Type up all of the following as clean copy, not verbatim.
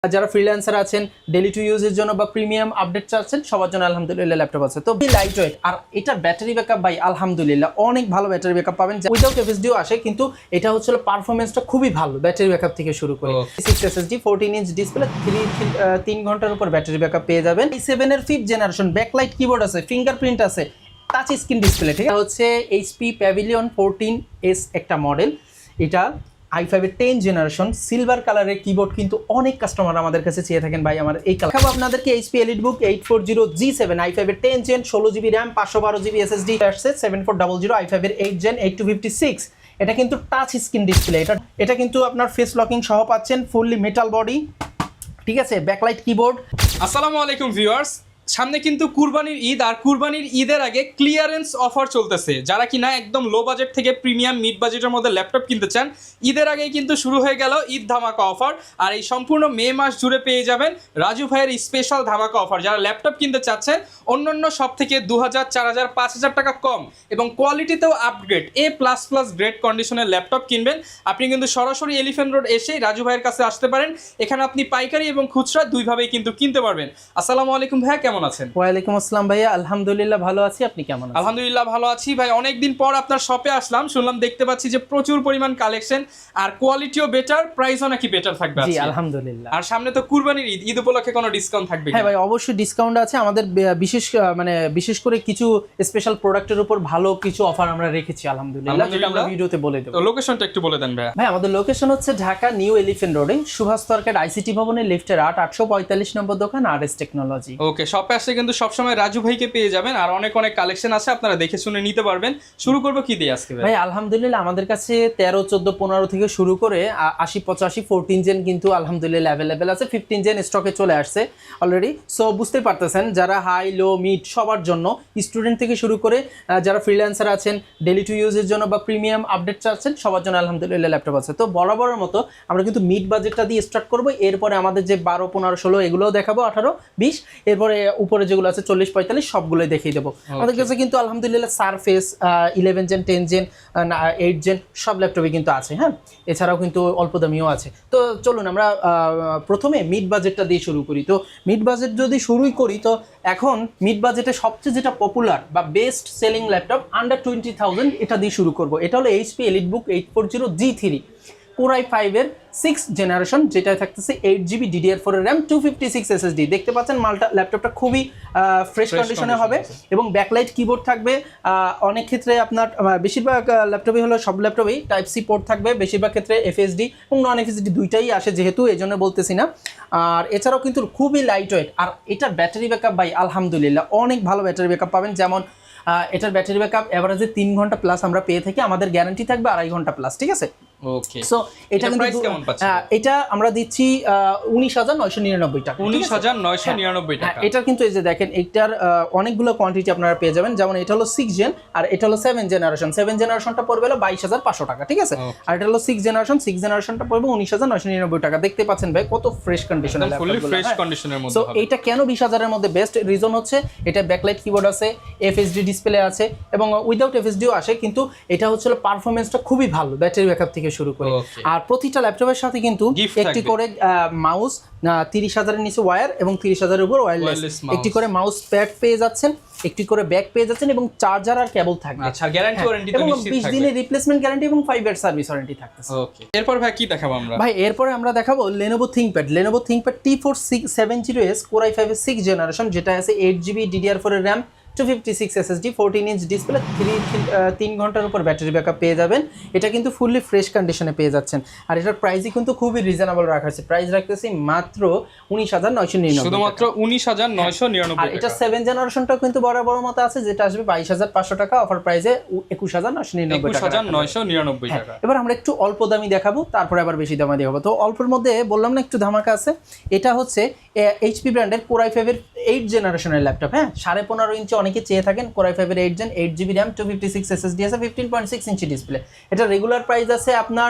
যারা ফ্রিল্যান্সার আছেন daily two ইউজের জন্য বা প্রিমিয়াম আপডেট চাচ্ছেন সবার জন্য আলহামদুলিল্লাহ ল্যাপটপ আছে। তো লাইট ওয়েট আর এটার ব্যাটারি ব্যাকআপ ভাই আলহামদুলিল্লাহ অনেক ভালো ব্যাটারি ব্যাকআপ পাবেন। উইদাউট এফএসডিও আসে, কিন্তু এটা হচ্ছে পারফরমেন্সটা খুবই ভালো ব্যাটারি ব্যাকআপ থেকে শুরু করে 6 এসএসডি 14 ইঞ্চ ডিসপ্লে 3 ঘন্টার উপর ব্যাটারি ব্যাকআপ পেয়ে যাবেন। i7 এর 5th জেনারেশন ব্যাকলাইট কিবোর্ড আছে, ফিঙ্গারপ্রিন্ট আছে, টাচ স্ক্রিন ডিসপ্লে। ঠিক হচ্ছে এইচপি প্যাভিলিয়ন 14s একটা মডেল। এটা i5 এর 10 জেনারেশন সিলভার কালারের কিবোর্ড, কিন্তু অনেক কাস্টমার আমাদের কাছে চেয়ে থাকেন ভাই আমার এই কালার। আপনাদেরকে এইচপি এলিটবুক 840G7 i5 এর 10 জেন 16GB র্যাম 512GB SSD আসছে 7400 i5 এর 8 জেন 8256। এটা কিন্তু টাচ স্ক্রিন ডিসপ্লে, এটা কিন্তু আপনার ফেস লকিং সহ পাচ্ছেন, ফুললি মেটাল বডি, ঠিক আছে, ব্যাকলাইট কিবোর্ড। আসসালামু আলাইকুম ভিউয়ার্স, সামনে কিন্তু কুরবানির ঈদ, আর কুরবানির ঈদের আগে ক্লিয়ারেন্স অফার চলতেছে। যারা কিনা একদম লো বাজেট থেকে প্রিমিয়াম মিড বাজেটের মধ্যে ল্যাপটপ কিনতে চান, ঈদের আগেই কিন্তু শুরু হয়ে গেল ঈদ ধামাকা অফার। আর এই সম্পূর্ণ মে মাস জুড়ে পেয়ে যাবেন রাজু ভাইয়ের স্পেশাল ধামাকা অফার। যারা ল্যাপটপ কিনতে চাচ্ছেন অন্যান্য সব থেকে 2000, 4000, 5000 টাকা কম এবং কোয়ালিটিতেও আপগ্রেড A++ গ্রেড কন্ডিশনের ল্যাপটপ কিনবেন, আপনি কিন্তু সরাসরি এলিফ্যান্ট রোড এসে রাজু ভাইয়ের কাছে আসতে পারেন। এখানে আপনি পাইকারি এবং খুচরা দুইভাবেই কিন্তু কিনতে পারবেন। আসসালামু আলাইকুম ভাইয়া, কেমন আছেন? ওয়ালাইকুম আসসালাম ভাইয়া, আলহামদুলিল্লাহ ভালো আছি, আপনি কেমন আছেন? আলহামদুলিল্লাহ ভালো আছি ভাই। অনেকদিন পর আপনার শপে আসলাম, শুনলাম দেখতে পাচ্ছি যে প্রচুর পরিমাণ কালেকশন আর কোয়ালিটিও বেটার, প্রাইসও নাকি বেটার থাকবে। জি আলহামদুলিল্লাহ। আর সামনে তো কুরবানির ঈদ, ঈদ উপলক্ষে কোনো ডিসকাউন্ট থাকবে? হ্যাঁ ভাই, অবশ্যই ডিসকাউন্ট আছে আমাদের। বিশেষ করে কিছু স্পেশাল প্রোডাক্টের উপর ভালো কিছু অফার আমরা রেখেছি আলহামদুলিল্লাহ, যেটা আমরা ভিডিওতে বলে দেব। তো লোকেশনটা একটু বলে দেন ভাই। ভাই আমাদের লোকেশন হচ্ছে ঢাকা নিউ এলিফ্যান্ট রোডে সুভাষ তরকার আইসিটি ভবনের লিফটের 845 নম্বর দোকান RS টেকনোলজি। ওকে, শপে আসলে কিন্তু সবসময় রাজু ভাইকে পেয়ে যাবেন, আর অনেক কালেকশন আছে, আপনারা দেখে শুনে নিতে পারবেন। শুরু করবো কি দিয়ে আজকে ভাই? আলহামদুলিল্লাহ আমাদের কাছে 13, 14, 15 থেকে শুরু করে 80, 85, 14 জেন কিন্তু আলহামদুলিল্লাহ অ্যাভেলেবেল আছে। 15 জেন স্টকে চলে আসছে অলরেডি। সো বুঝতে পারতেছেন, যারা হাই লো মিড সবার জন্য, স্টুডেন্ট থেকে শুরু করে যারা ফ্রিল্যান্সার আছেন ডেইলি টু ইউজের জন্য বা প্রিমিয়াম আপডেট চাচ্ছেন সবার জন্য আলহামদুলিল্লাহ ল্যাপটপ আছে। তো বরাবরের মতো আমরা কিন্তু মিড বাজেটটা দিয়ে স্টার্ট করবো, এরপরে আমাদের যে 12, 15, 16 এগুলোও দেখাবো, 18, 20, এরপরে উপরে যেগুলো আছে 40, 45 সবগুলোই দেখিয়ে দেবো। আমাদের কাছে কিন্তু আলহামদুলিল্লাহ সারফেস 11 জেন, 10 জেন, 8 জেন সব ল্যাপটপে কিন্তু আছে। হ্যাঁ, এছাড়াও কিন্তু অল্প দামিও আছে। তো চলুন আমরা প্রথমে মিড বাজেটটা দিয়ে শুরু করি। তো মিড বাজেট যদি শুরুই করি, তো এখন মিড বাজেটে সবচেয়ে যেটা পপুলার বা বেস্ট সেলিং ল্যাপটপ আন্ডার 20,000, এটা দিয়ে শুরু করব। এটা হলো HP EliteBook 840G3 Core i5 এর 6th জেনারেশন, যেটা থাকতেছে 8GB DDR4 এর র্যাম 256 SSD। দেখতে পাচ্ছেন মালটা ল্যাপটপটা খুবই ফ্রেশ কন্ডিশনে হবে এবং ব্যাকলাইট কিবোর্ড থাকবে। অনেক ক্ষেত্রে আপনার বেশিরভাগ ল্যাপটপে হলো, সব ল্যাপটপেই Type-C পোর্ট থাকবে, বেশিরভাগ ক্ষেত্রে FSD এবং নন FSD দুইটাই আসে, যেহেতু এই জন্য বলতেছি না। আর এছাড়াও কিন্তু খুবই লাইট ওয়েট, আর এটার ব্যাটারি ব্যাকআপ ভাই আলহামদুলিল্লাহ অনেক ভালো ব্যাটারি ব্যাকআপ পাবেন। যেমন এটার ব্যাটারি ব্যাকআপ এভারেজে 3 ঘন্টা প্লাস আমরা পেয়ে থাকি, আমাদের গ্যারান্টি থাকবে 2.5 ঘন্টা প্লাস। ঠিক আছে, ওকে। সো এটা কিন্তু এটা আমরা দিচ্ছি 19,999 টাকা। 19,999 টাকা। এটা কিন্তু এই যে দেখেন, এটার অনেকগুলো কোয়ান্টিটি আপনারা পেয়ে যাবেন। যেমন এটা হলো 6 জেন আর এটা হলো 7 জেনারেশন। 7 জেনারেশনটা পড়বে হলো 22,500 টাকা। ঠিক আছে, আর এটা হলো 6 জেনারেশনটা পড়বে 19,999 টাকা। দেখতে পাচ্ছেন ভাই কত ফ্রেশ কন্ডিশনের ল্যাপটপ, ফুলি ফ্রেশ কন্ডিশনের মধ্যে। সো এটা কেন 20,000 এর মধ্যে বেস্ট? রিজন হচ্ছে এটা ব্যাকলাইট কিবোর্ড আছে, FSD ডিসপ্লে আছে এবং উইদাউট FSDও আসে, কিন্তু এটা হচ্ছে পারফরমেন্সটা খুবই ভালো ব্যাটারি ব্যাকআপ থেকে শুরু করে। আর প্রতিটা ল্যাপটপের সাথে কিন্তু একটি করে মাউস, 30,000 এর নিচে ওয়্যার এবং 30,000 এর উপর ওয়্যারলেস, একটি করে মাউস প্যাড পেয়ে যাচ্ছেন, একটি করে ব্যাক পেয়ে যাচ্ছেন এবং চার্জার আর কেবল থাকবে। আচ্ছা, গ্যারান্টি ওয়ারেন্টি তো নিশ্চিত থাকবে। 20 দিনের রিপ্লেসমেন্ট গ্যারান্টি এবং 5 ইয়ার সার্ভিস ওয়ারেন্টি থাকতেছে। ওকে, এরপর ভাই কি দেখাবো আমরা? ভাই এরপরে আমরা দেখাবো Lenovo ThinkPad T470S Core i5 এর 6th জেনারেশন, যেটা আছে 8GB DDR4 এর র্যাম 256 SSD 14 ইঞ্চ ডিসপ্লে 3 ঘন্টার উপর ব্যাটারি ব্যাকআপ পেয়ে যাবেন। এটা কিন্তু ফুললি ফ্রেশ কন্ডিশনে পেয়ে যাচ্ছেন। আর এটার প্রাইসই কিন্তু খুবই রিজনেবল রাখা আছে, প্রাইস রাখতেছি মাত্র 19,999, শুধুমাত্র 19,999 আর এটা 7 জেনারেশনটাও কিন্তু বড় মতো আছে, যেটা আসবে 22,500 টাকা, অফার প্রাইসে 21,999 টাকা। এবার আমরা একটু অল্প দামি দেখাবো, তারপরে আবার বেশি দামি দেখাবো। তো অল্পের মধ্যে বললাম না একটু ধামাকা আছে। এটা হচ্ছে এইচপি ব্র্যান্ডের Core i5 এর 8 জেনারেশনের ল্যাপটপ, হ্যাঁ 15.5 ইঞ্চি অনেকে চেয়ে থাকেন। Core i5 এর 8 জেন, 8GB RAM, 256 SSD আছে, 15.6 ইঞ্চি ডিসপ্লে। এটা রেগুলার প্রাইস আছে আপনার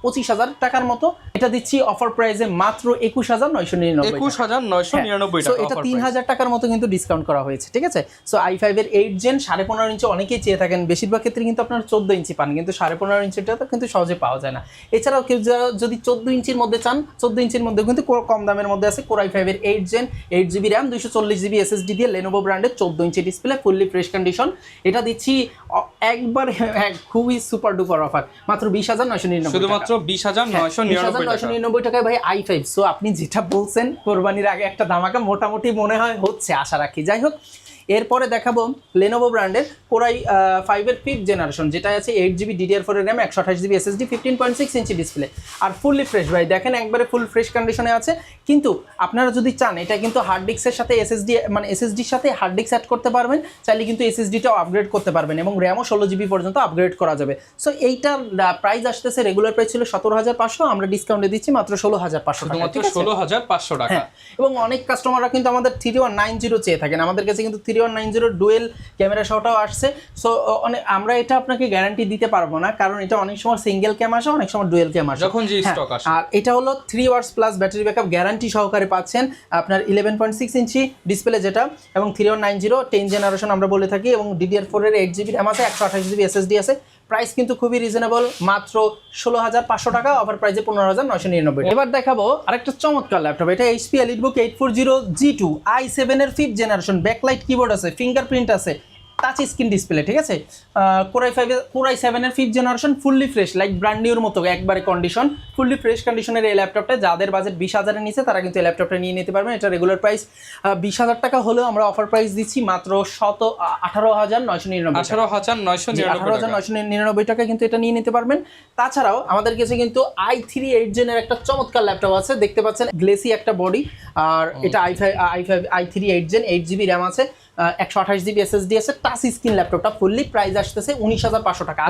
25,000 টাকার মতো। এটা দিচ্ছি অফার প্রাইসে মাত্র 21,999 21,999 সো টাকা। এটা 3,000 টাকার মতো কিন্তু ডিসকাউন্ট করা হয়েছে, ঠিক আছে। সো i5 এর 8 জেন 15.5 ইঞ্চি অনেকেই চেয়ে থাকেন, বেশিরভাগ ক্ষেত্রে কিন্তু আপনার 14 ইঞ্চি পান, কিন্তু 15.5 ইঞ্চিটা তো কিন্তু সহজে পাওয়া যায় না। এছাড়াও কেউ যদি 14 ইঞ্চির মধ্যে চান, 14 ইঞ্চির মধ্যে কিন্তু কম দামের মধ্যে আছে Core i5 এর 8 gen, 8GB RAM, 240GB SSD দিয়ে Lenovo ব্র্যান্ডের 14 ইঞ্চি ডিসপ্লে, ফুললি ফ্রেশ কন্ডিশন। এটা দিচ্ছি একবার খুবই সুপার ডুপার অফার, মাত্র 20,999 শুধুমাত্র 20,999 টাকায় ভাই i5। সো আপনি যেটা বলছেন কোরবানির আগে একটা ধামাকা মোটামুটি মনে হয় হচ্ছে, আশা রাখি। যাই হোক, এরপরে দেখাবো Lenovo ব্র্যান্ডের Core i5 এর 5th জেনারেশন, যেটা আছে 8GB DDR4 এর RAM, 128GB SSD, 15.6 inch display আর ফুললি ফ্রেশ। ভাই দেখেন একবারে ফুল ফ্রেশ কন্ডিশনে আছে। কিন্তু আপনারা যদি চান, এটা কিন্তু হার্ড ডিস্কের সাথে এসএসডির সাথে হার্ড ডিস্ক অ্যাড করতে পারবেন, চাইলে কিন্তু এসএসডিটাও আপগ্রেড করতে পারবেন এবং র্যামও 16GB পর্যন্ত আপগ্রেড করা যাবে। সো এইটার প্রাইস আসতেছে, রেগুলার প্রাইস ছিল 17,500, আমরা ডিসকাউন্টে দিচ্ছি মাত্র 16,500 টাকা, মাত্র 16,500 টাকা। এবং অনেক কাস্টমাররা কিন্তু আমাদের 3190 চেয়ে থাকেন, আমাদের কাছে কিন্তু 3190 ডুয়েল ক্যামেরা সহটাও আসছে। সো আমরা এটা আপনাকে গ্যারান্টি দিতে পারবো না, কারণ এটা অনেক সময় সিঙ্গেল ক্যাম আসে, অনেক সময় ডুয়েল ক্যাম আসে যখন যে স্টক আসে। আর এটা হলো 3 hours plus battery backup guarantee সহকারে পাচ্ছেন আপনার 11.6 ইঞ্চি ডিসপ্লে যেটা, এবং 3190 10 জেনারেশন আমরা বলে থাকি, এবং DDR4 এর 8GB RAM আছে, 128GB SSD আছে। প্রাইস কিন্তু খুবই রিজনেবল, মাত্র 16,500 টাকা, অফার প্রাইসে 15,999 টাকা। এবার দেখাবো আরেকটা চমৎকার ল্যাপটপ, এটা HP EliteBook 840G2 i7 এর 5th জেনারেশন, ব্যাকলাইট কিবোর্ড আছে, ফিঙ্গারপ্রিন্ট আছে, টাচ স্ক্রিন ডিসপ্লে, ঠিক আছে। Core i7 এর 5th generation, fully fresh, like brand নিউর মতো একবারে কন্ডিশন, ফুললি ফ্রেশ কন্ডিশনের এই ল্যাপটপটা যাদের বাজেট 20,000 এর নিচে তারা কিন্তু এই ল্যাপটপটা নিয়ে নিতে পারবেন। এটা রেগুলার প্রাইস 20,000 টাকা হলেও আমরা অফার প্রাইস দিচ্ছি মাত্র 18,999 টাকা কিন্তু এটা নিয়ে নিতে পারবেন। তাছাড়াও আমাদের কাছে কিন্তু i3 8 জেনের একটা চমৎকার ল্যাপটপ আছে, দেখতে পাচ্ছেন গ্লেসি একটা বডি, আর এটা i3 8 জেন, 8GB RAM আছে, 128GB SSD আছে, টাচ স্ক্রিন ল্যাপটপটা ফুললি প্রাইস আসতেছে 19,500 টাকা,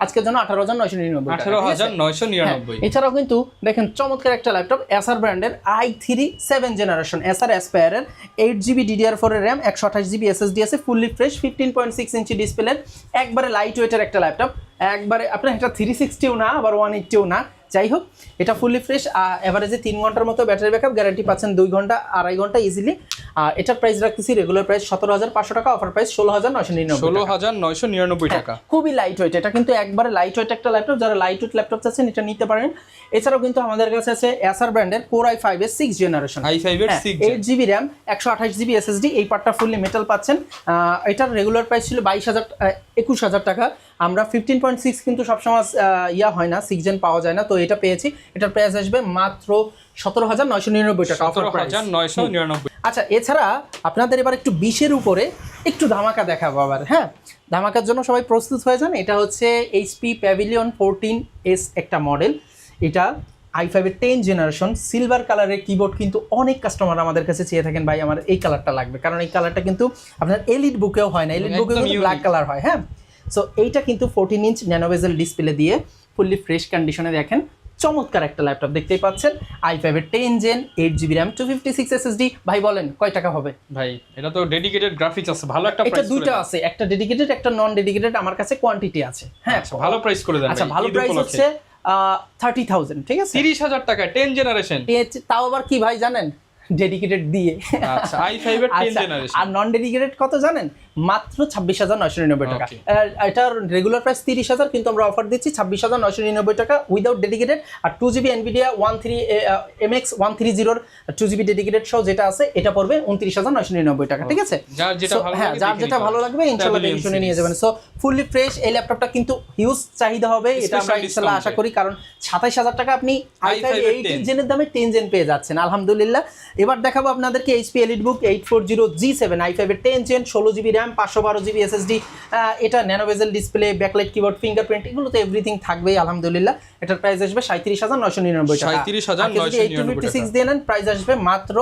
আজকের জন্য 18,999 এছাড়াও কিন্তু দেখেন চমৎকার একটা ল্যাপটপ Acer ব্র্যান্ডের i3 7 জেনারেশন, Acer Aspire এর 8GB DDR4 এর RAM, 128GB SSD আছে, ফুললি ফ্রেশ, 15.6 ইঞ্চি ডিসপ্লে, একবারে লাইট ওয়েটের একটা ল্যাপটপ, একবারে আপনার এটা 360ও না আবার 180ও না। যাই হোক, এটা ফুললি ফ্রেশ, এভারেজে 3 ঘন্টার মতো ব্যাটারি ব্যাকআপ, গ্যারান্টি পাচ্ছেন 2 ঘন্টা 2.5 ঘন্টা ইজিলি। এটার প্রাইস রাখতেছি রেগুলার প্রাইস 17,500 টাকা, অফার প্রাইস 16,999 টাকা। খুবই লাইট ওয়েট, এটা কিন্তু একবারে লাইট ওয়েট একটা ল্যাপটপ, যারা লাইট ওয়েট ল্যাপটপ চাচ্ছেন এটা নিতে পারেন। এছাড়াও কিন্তু আমাদের কাছে আছে Acer ব্র্যান্ডের Core i5 এর 6 generation, 8GB RAM, 128GB SSD, এই পার্টটা ফুললি মেটাল পাচ্ছেন। এটার রেগুলার প্রাইস ছিল 21,000 টাকা, আমরা 15.6 কিন্তু সবসময় হয় না, 6 জেন পাওয়া যায় না, তো এটা পেয়েছি। এটার প্রাইস আসবে মাত্র 17,999 টাকা, অফার প্রাইস 17,999। আচ্ছা, এছাড়া আপনাদের এবার একটু 20-এর উপরে একটু ধামাকা দেখাবো আবার, হ্যাঁ ধামাকার জন্য সবাই প্রস্তুত হয়ে যান। এটা হচ্ছে HP Pavilion 14S একটা মডেল, এটা i5 এর 10 জেনারেশন, সিলভার কালারের কিবোর্ড, কিন্তু অনেক কাস্টমার আমাদের কাছে চেয়ে থাকেন ভাই আমার এই কালারটা লাগবে, কারণ এই কালারটা কিন্তু আপনার EliteBook-এও হয় না, EliteBook-এ কিন্তু ব্ল্যাক কালার হয়, হ্যাঁ। সো এইটা কিন্তু 14 ইঞ্চ ন্যানো বেজেল ডিসপ্লে দিয়ে ফুললি ফ্রেশ কন্ডিশনে দেখেন চমৎকার একটা ল্যাপটপ দেখতেই পাচ্ছেন, i5 এর 10 জেন, 8GB RAM, 256 SSD। ভাই বলেন কয় টাকা হবে? ভাই এটা তো ডেডিকেটেড গ্রাফিক্স আছে, ভালো একটা প্রাইস, এটা দুটো আছে, একটা ডেডিকেটেড একটা নন ডেডিকেটেড, আমার কাছে কোয়ান্টিটি আছে, হ্যাঁ ভালো প্রাইস করে দেন। আচ্ছা, ভালো প্রাইস হচ্ছে 30,000, ঠিক আছে, 30,000 টাকা 10 জেনারেশন, তাও আবার কি ভাই জানেন, ডেডিকেটেড দিয়ে। আচ্ছা, i5 এর 10 জেনারেশন। আর নন ডেডিকেটেড কত জানেন? মাত্র 26,999 টাকা। এটার রেগুলার প্রাইস 30,000, কিন্তু আমরা অফার দিচ্ছি 26,999 টাকা উইদাউট ডেডিকেটেড। আর 2GB NVIDIA MX 130 2GB dedicated সহ যেটা আছে এটা পড়বে 29,999 টাকা, ঠিক আছে। যার যেটা ভালো লাগবে ইনশাআল্লাহ দেখে শুনে নিয়ে যাবেন। সো ফুললি ফ্রেশ এই ল্যাপটপটা কিন্তু হিউজ চাহিদা হবে, এটা আমরা ইনশাআল্লাহ আশা করি, কারণ 27,000 টাকা আপনি i5 8 জেনের দামে 10 জেন পেয়ে যাচ্ছেন, আলহামদুলিল্লাহ। এবার দেখাবো আপনাদেরকে HP EliteBook 840G7, i5 এর 10 জেন, 16GB RAM, 512GB SSD, এটা nano bezel display, backlight keyboard, fingerprint, এগুলো তো এভরিথিং থাকবেই আলহামদুলিল্লাহ। এটার প্রাইস আসবে 37,999 টাকা। 37,999 দিয়ে নেন প্রাইস আসবে মাত্র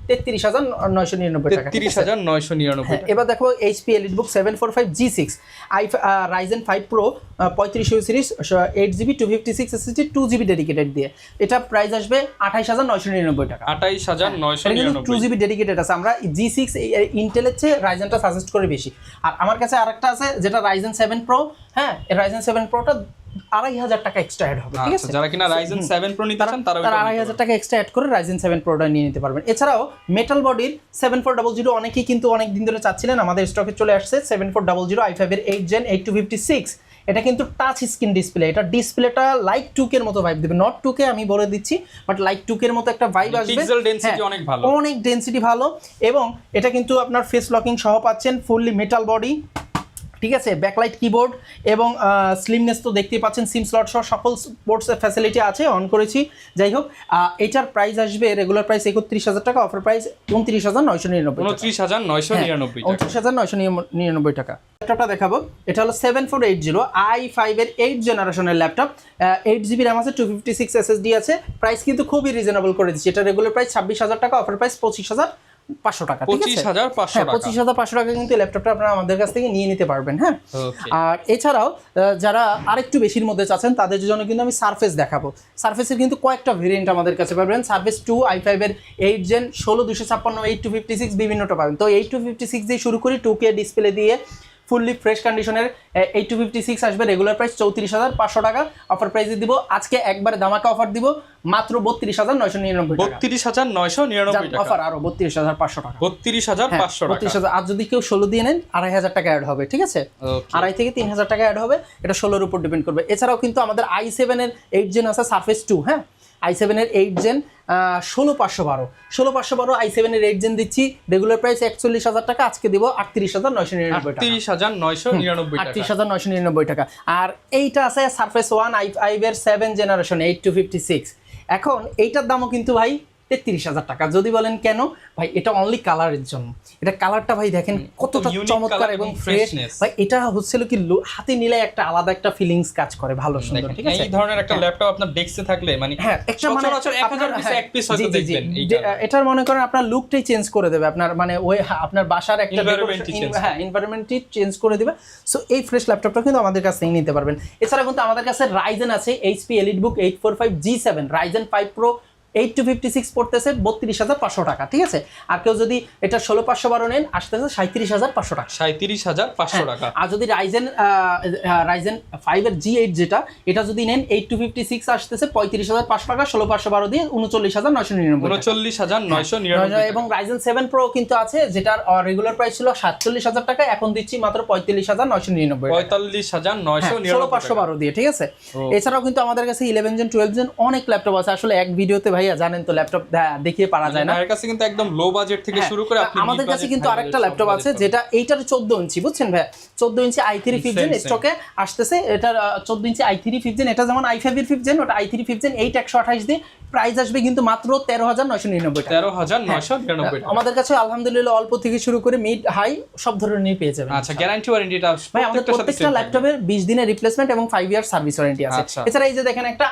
33,999 টাকা। 33,999 হ্যাঁ, এবার দেখো HP EliteBook 745 G6 Ryzen 5 Pro 3500 series 8GB 256 SSD 2GB dedicated দিয়ে, এটা প্রাইস আসবে 28,999 টাকা। 28,999 2GB ডেডিকেটেড আছে। আমরা G6 ইন্টেলের চেয়ে রাইজেনটা সাজেস্ট করে বেশি। আর আমার কাছে আরেকটা আছে যেটা Ryzen 7 Pro, হ্যাঁ Ryzen 7 Proটা 2,500 টাকা এক্সট্রা অ্যাড হবে, ঠিক আছে? যারা কিনা Ryzen 7 Pro নিতে চান তারা 2,500 টাকা এক্সট্রা অ্যাড করে Ryzen 7 Proটা নিয়ে নিতে পারবেন। এছাড়াও মেটাল বডির 7400 অনেকেই কিন্তু অনেক দিন ধরে চাচ্ছিলেন, আমাদের স্টকে চলে আসছে 7400 i5 এর 8 Gen 8256। এটা কিন্তু টাচ স্ক্রিন ডিসপ্লে, এটা ডিসপ্লেটা লাইক 2K এর মতো ভাইব দেবে, নট 2K আমি বলে দিচ্ছি, বাট লাইক 2K এর মতো একটা ভাইব আসবে। পিক্সেল ডেনসিটি অনেক ভালো, অনেক ডেনসিটি ভালো, এবং এটা কিন্তু আপনার ফেস লকিং সহ পাচ্ছেন, ফুললি মেটাল বডি, ঠিক আছে? ব্যাকলাইট কিবোর্ড এবং স্লিমনেস তো দেখতেই পাচ্ছেন, সিম স্লট সহ সকল স্পোর্টস ফ্যাসিলিটি আছে, অন করেছি। যাই হোক, এটার প্রাইস আসবে রেগুলার প্রাইস 31,000 টাকা, অফার প্রাইস 29,999 টাকা। 29,999 টাকা। ল্যাপটপটা দেখাবো, এটা হলো 7480 i5 এর 8 জেনারেশনের ল্যাপটপ, 8GB র্যাম আছে, 256 SSD আছে। প্রাইস কিন্তু খুবই রিজনেবল করে দিচ্ছি, এটা রেগুলার প্রাইস 26,000 টাকা, অফার প্রাইস 25,500 টাকা। 25,500 টাকা। 25,500 টাকা কিন্তু ল্যাপটপটা আপনারা আমাদের কাছ থেকে নিয়ে নিতে পারবেন। হ্যাঁ, আর এছাড়াও যারা আরেকটু বেশির মধ্যে চাচ্ছেন তাদের জন্য কিন্তু আমি সারফেস দেখাবো। সারফেসের কিন্তু কয়েকটা ভেরিয়েন্ট আমাদের কাছে পাবেন, সারফেস 2 i5 এর 8 Gen 16256 8256 বিভিন্নটা পাবেন। তো 8256 দিয়ে শুরু করি, 2K ডিসপ্লে দিয়ে ফুললি ফ্রেশ কন্ডিশনের 8256 আসবে, রেগুলার প্রাইস 34,500 টাকা, অফার প্রাইসে দিব আজকে একবারে ধামাকা অফার দিব মাত্র 32,999 টাকা। 32,999 টাকা অফার, আরো 32,500 টাকা। 32,500 টাকা। 32,000, আর যদি কেউ 16 দিয়ে নেন 2,500 টাকা অ্যাড হবে, ঠিক আছে? 2,500 থেকে 3,000 টাকা অ্যাড হবে, এটা 16-এর উপর ডিপেন্ড করবে। এছাড়াও কিন্তু আমাদের i7 এর 8 Gen আছে, সারফেস 2, হ্যাঁ i7 এর 8 Gen 16,512 i7 এর 8 Gen দিচ্ছি, রেগুলার প্রাইস 41,000 টাকা, আজকে দিব 38,999 টাকা। 38,999 টাকা। আর এইটা আছে সারফেস 1 i5 এর 7 জেনারেশন 8256, এখন এইটার দামও কিন্তু ভাই 33,000 টাকা। যদি বলেন কেন ভাই, এটা অনলি কালারের জন্য, এটা কালারটা ভাই দেখেন কতটা চমৎকার এবং ফ্রেশ ভাই, এটা হচ্ছিল কি হাতে নিলে একটা আলাদা একটা ফিলিংস কাজ করে, ভালো সুন্দর, ঠিক আছে? এই ধরনের একটা ল্যাপটপ আপনার ডেস্কে থাকলে মানে হ্যাঁ, একটা মানে 1000 পিসে এক পিস হয়তো দেখবেন, এটার মনে করেন আপনার লুকটাই চেঞ্জ করে দেবে, আপনার মানে ওই আপনার বাসার একটা এনভায়রনমেন্টই চেঞ্জ করে দিবে। সো এই ফ্রেশ ল্যাপটপটা কিন্তু আমাদের কাছ থেকে নিতে পারবেন। এছাড়া কিন্তু আমাদের কাছে রাইজেন আছে, HP EliteBook 845 G7 Ryzen 5 Pro 8256 পড়তেছে 32,500 টাকা, ঠিক আছে? আর কেউ যদি এটা 16,512 নেন আসতেছে 37,500 টাকা। 37,500 টাকা। আর যদি Ryzen 5 এর G8 যেটা, এটা যদি নেন 8256 আসতেছে 35,500 টাকা, 16,512 দিয়ে 39,999 39,999 এবং Ryzen 7 Pro কিন্তু আছে, যেটার রেগুলার প্রাইস ছিল 47,000 টাকা, এখন দিচ্ছি মাত্র 45,999 45,999 16,512 দিয়ে, ঠিক আছে? এছাড়াও কিন্তু আমাদের কাছে 11 Gen 12 Gen অনেক ল্যাপটপ আছে, আসলে এক ভিডিওতে ভাইয়া জানেন তো ল্যাপটপ দেখিয়ে পারা যায় না। আমার কাছে কিন্তু একদম লো বাজেট থেকে শুরু করে আপনি আমাদের কাছে কিন্তু আরেকটা ল্যাপটপ আছে যেটা এইটার 14 ইঞ্চি, বুঝছেন ভাইয়া? 14 ইঞ্চি i3 5th Gen স্টকে আসতেছে, এটার 14 ইঞ্চি i3 5th Gen, এটা যেমন i5 এর 5th Gen, ওটা i3 5th Gen 8 128 দিয়ে, প্রাইস আসবে কিন্তু মাত্র 13,999 টাকা। 13,999 টাকা। আমাদের কাছে আলহামদুলিল্লাহ অল্প থেকে শুরু করে মিড হাই সব ধরনের পেয়ে যাবেন। আচ্ছা, গ্যারান্টি ওয়ারেন্টিটা ভাই আমাদের প্রত্যেকটা ল্যাপটপের 20 দিনের রিপ্লেসমেন্ট এবং 5 ইয়ার সার্ভিস ওয়ারেন্টি আছে। এছাড়া এই যে দেখেন একটা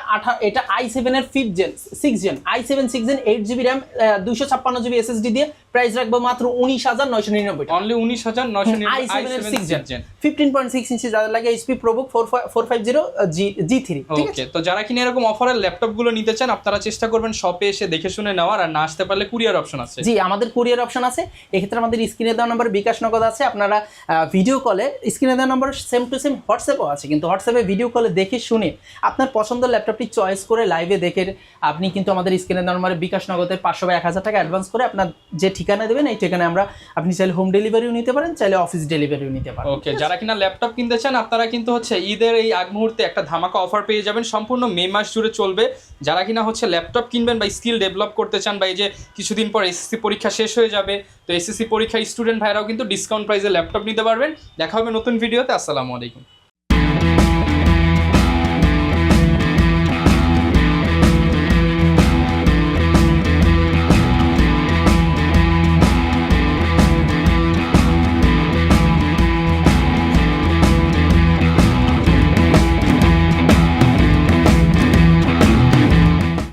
এটা i7 এর 5th Gen 6 Gen i7 6 Gen 8GB RAM 256GB SSD দিয়ে প্রাইস রাখবো মাত্র 19,999 টাকা। অনলি 19,999 i7 এর 6 Gen 15.6 ইঞ্চি যাদের লাগে HP ProBook 450 G3, ঠিক আছে? ওকে, তো যারা কিনা এরকম অফারের ল্যাপটপ গুলো নিতে চান আপনারা চেষ্টা করবেন শপে এসে দেখে শুনে নেওয়ার, আর না আসতে পারলে কুরিয়ার অপশন আছে। জি, আমাদের কুরিয়ার অপশন আছে। এক্ষেত্রে আমাদের স্ক্রিনে দেওয়া নাম্বার বিকাশ নগদ আছে, আপনারা ভিডিও কলে স্ক্রিনে দেওয়া নাম্বার সেম টু সেম হোয়াটসঅ্যাপও আছে, কিন্তু হোয়াটসঅ্যাপে ভিডিও কলে দেখে শুনে আপনার পছন্দের ল্যাপটপটি চয়েস করে লাইভে দেখে আপনি কিন্তু আমাদের স্ক্রিনে দেওয়া নাম্বারে বিকাশ নগদে 500 বা 1,000 টাকা অ্যাডভান্স করে আপনার যে ঠিকানা দেবেন এই ঠিকানায় আপনি চাইলে হোম ডেলিভারিও নিতে পারেন, চাইলে অফিস ডেলিভারিও নিতে পারেন। ওকে, যারা কিনা ল্যাপটপ কিনতে চান আপনারা কিন্তু হচ্ছে ঈদের এই আগ মুহূর্তে একটা ধামাকা অফার পেয়ে যাবেন, সম্পূর্ণ মে মাস জুড়ে চলবে। যারা কিনা হচ্ছে ল্যাপটপ কিনবেন বা স্কিল ডেভেলপ করতে চান, বা এই যে কিছুদিন পর এসএসসি পরীক্ষা শেষ হয়ে যাবে, তো এসএসসি পরীক্ষা স্টুডেন্ট ভাইরাও কিন্তু ডিসকাউন্ট প্রাইসে ল্যাপটপ নিতে পারবেন। দেখা হবে নতুন ভিডিওতে। আসসালামু আলাইকুম।